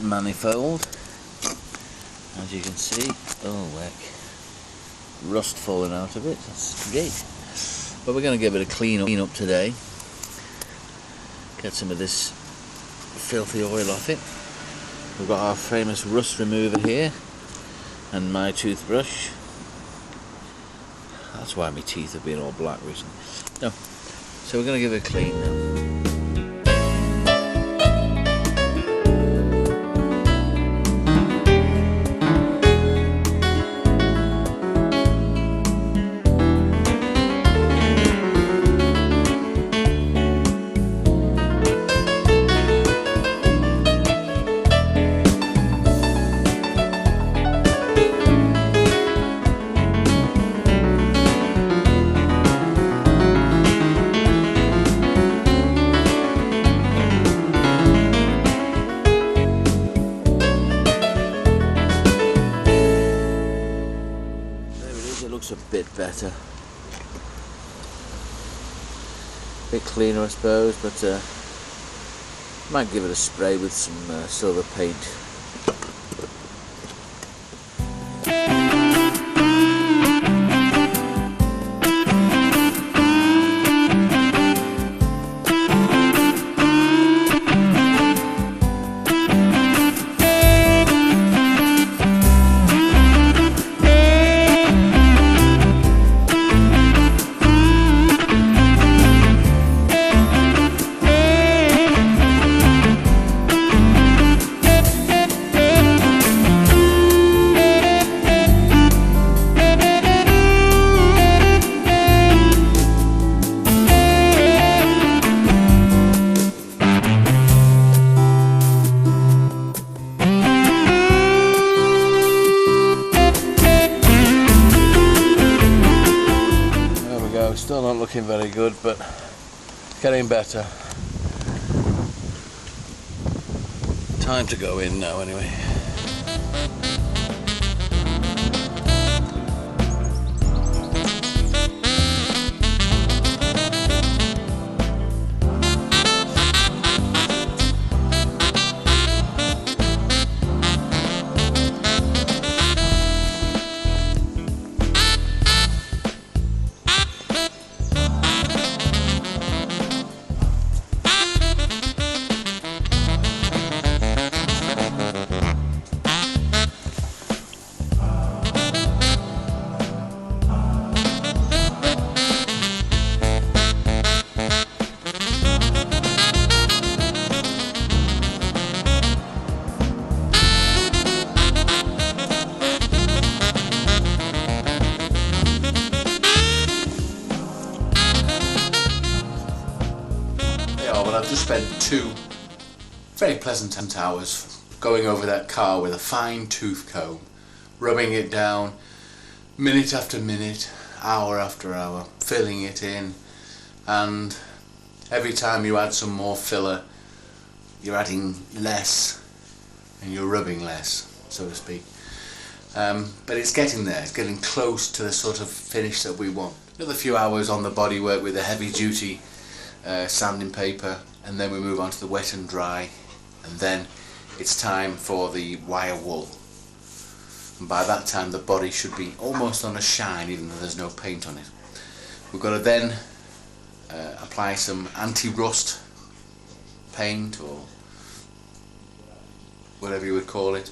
manifold, as you can see. Oh heck, rust falling out of it, that's great. But we're going to give it a clean up today, get some of this filthy oil off it. We've got our famous rust remover here and my toothbrush. That's why my teeth have been all black recently. No, so we're going to give it a clean now. A bit better, a bit cleaner I suppose, but might give it a spray with some silver paint. Still not looking very good, but getting better. Time to go in now anyway. I've just spent 2 very pleasant hours going over that car with a fine tooth comb, rubbing it down minute after minute, hour after hour, filling it in, and every time you add some more filler you're adding less and you're rubbing less, so to speak. But it's getting there, it's getting close to the sort of finish that we want. Another few hours on the bodywork with a heavy duty sanding paper, and then we move on to the wet and dry, and then it's time for the wire wool, and by that time the body should be almost on a shine even though there's no paint on it. We've got to then apply some anti-rust paint or whatever you would call it,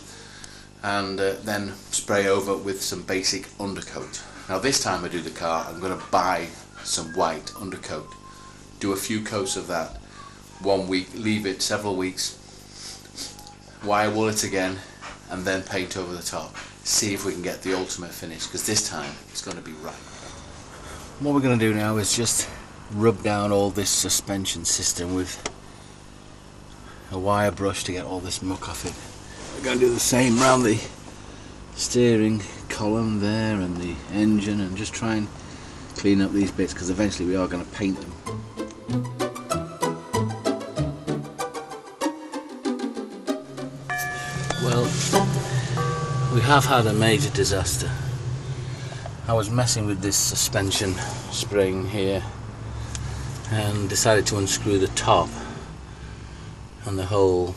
and then spray over with some basic undercoat. Now this time I do the car, I'm going to buy some white undercoat, do a few coats of that, 1 week, leave it several weeks, wire wool it again, and then paint over the top. See if we can get the ultimate finish, because this time it's going to be right. What we're going to do now is just rub down all this suspension system with a wire brush to get all this muck off it. We're going to do the same round the steering column there and the engine, and just try and clean up these bits, because eventually we are going to paint them. Well, we have had a major disaster. I was messing with this suspension spring here and decided to unscrew the top, and the whole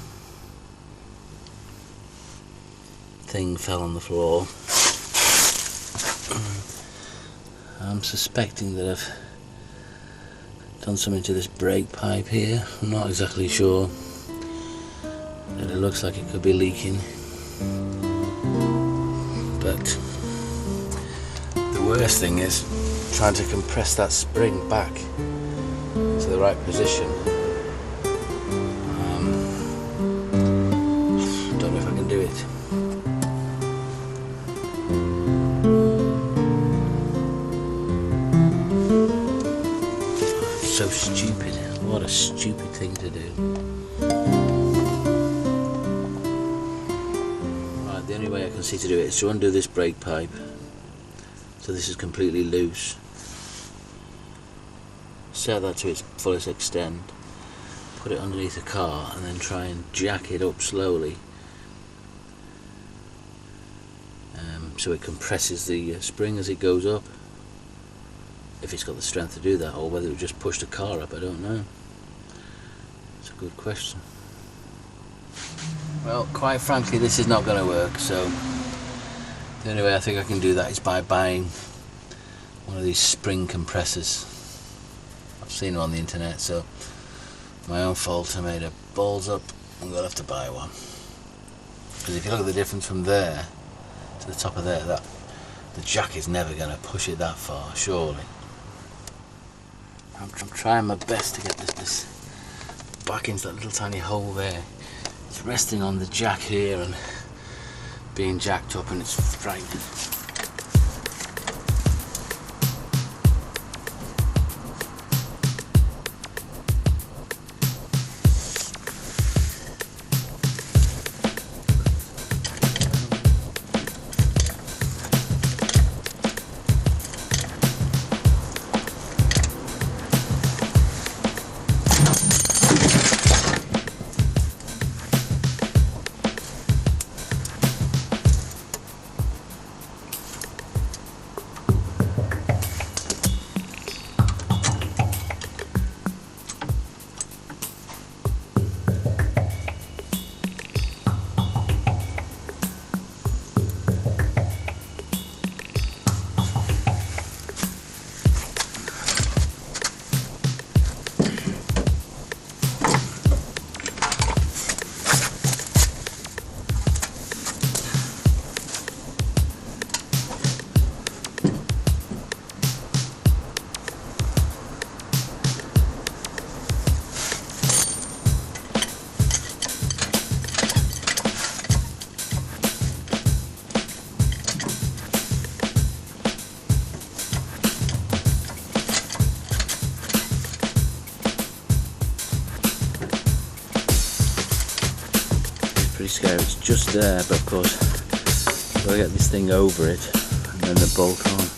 thing fell on the floor. I'm suspecting that I've done something to this brake pipe here. I'm not exactly sure, but it looks like it could be leaking. But the worst thing is trying to compress that spring back to the right position. Don't know if I can do it. So stupid. What a stupid thing to do. Right, the only way I can see to do it is to undo this brake pipe so this is completely loose. Set that to its fullest extent, put it underneath the car and then try and jack it up slowly so it compresses the spring as it goes up. If it's got the strength to do that, or whether it just pushed the car up, I don't know. It's a good question. Well, quite frankly, this is not going to work, so the only way I think I can do that is by buying one of these spring compressors. I've seen them on the internet, so my own fault. I made a balls up. I'm going to have to buy one. Because if you look at the difference from there to the top of there, the jack is never going to push it that far, surely. I'm trying my best to get this back into that little tiny hole there. It's resting on the jack here and being jacked up, and it's frightening. Pretty scary. It's just there, but of course I've got to get this thing over it and then the bolt on.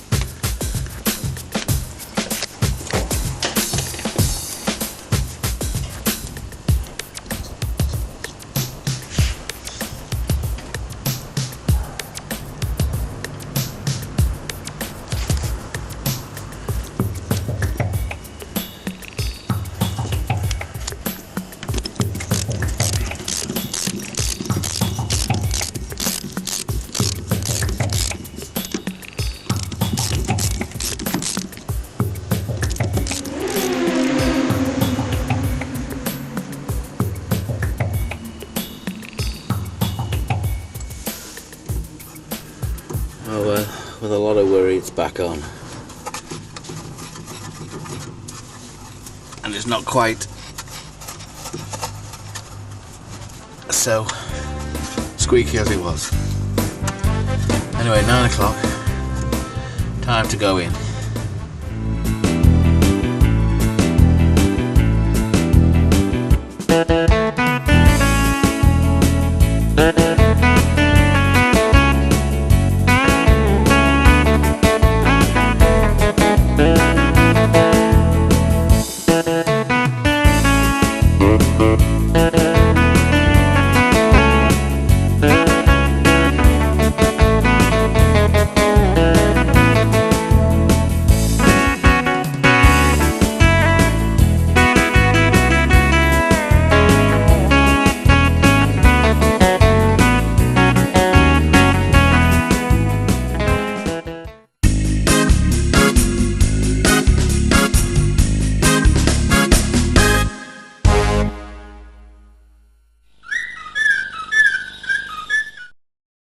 Oh well, with a lot of worry it's back on. And it's not quite so squeaky as it was. Anyway, 9 o'clock, time to go in.